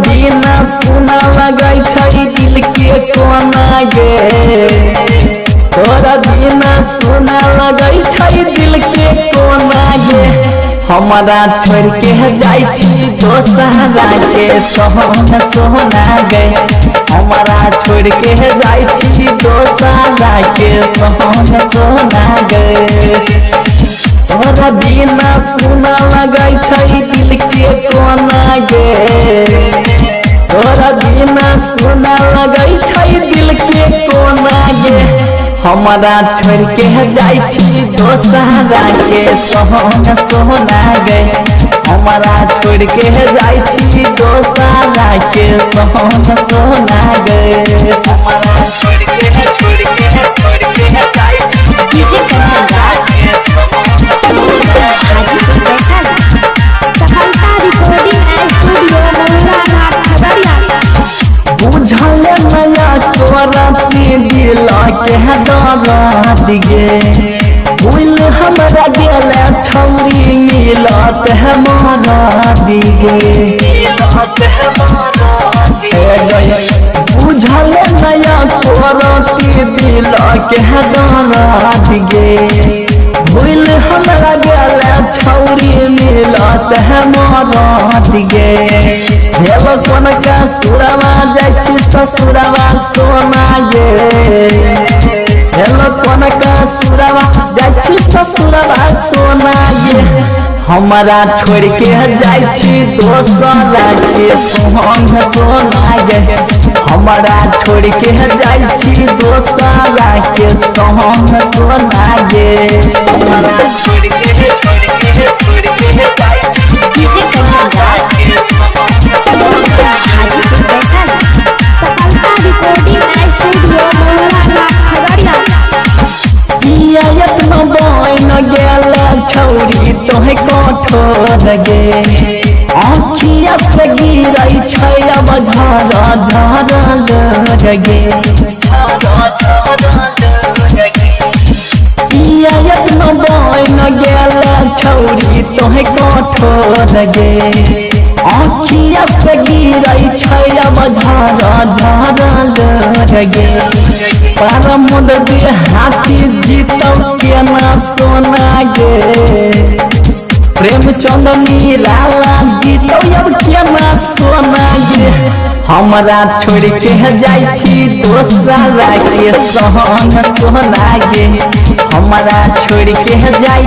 बिना सुना लगै छै दिल के कोना गे तोरा बिना सुना लगै छै दिल के कोना गे हमरा छोड़ के जाई छी दोसरा के सोहना सोहना गे हमरा छोड़ के जाई छी दोसरा के सोहना सोहना गे तोरा बिना सुना लगै छै दिल के कोना गे तोरा बिना सुना लगै छै दिल के कोना गे हमरा छोड़ के जाई छी दोसरा के सोहना सोहना गे हमरा छोड़ के जाई छी दोसरा के सोहना सोहना गे हमरा छोड़ के जाई छी डीजे कंचन सफलता रिकॉर्डिंग स्टूडियो महुआ घाट खगड़िया। बुझल नया तोरा पे दिल के दर्द गे भूल हमरा गेल छौरी मिलत है मरद गे बुझल नया तोरा पे दिल के दर्द गे भूल हमरा गेल छौरी मिलत है मरद गे भेल कोन का सुरवा जाइ छी ससुरवा सोना गे भेल कोन का सुरवा जाइ छी ससुरवा सोना गे हमरा छोड़ के जाइ छी दोसरा के सोहना सोना गे हमरा छोड़ के जाइ छी दोसरा के सोहना सोना गे हमरा छोड़ के जाइ छी डीजे कंचन सफलता रिकॉर्डिंग स्टूडियो महुआ घाट खगड़िया। कियायत न बन गेल छौरी तोहे कठोर गे आँखिया से गिरै छै अब झर झर गे कियायत न बन गेल छौरी तोहे कठोर गे आँखिया से गिरै छै अब झर झर गे पर मुद दे हाथी जीतौ केना सोना गे प्रेम चंदनी लाला जीतौ अब केना सोना गे हमरा छोड़ के जाइ छी दोसरा के सोहना सोहना गे हमरा छोड़ के जाइ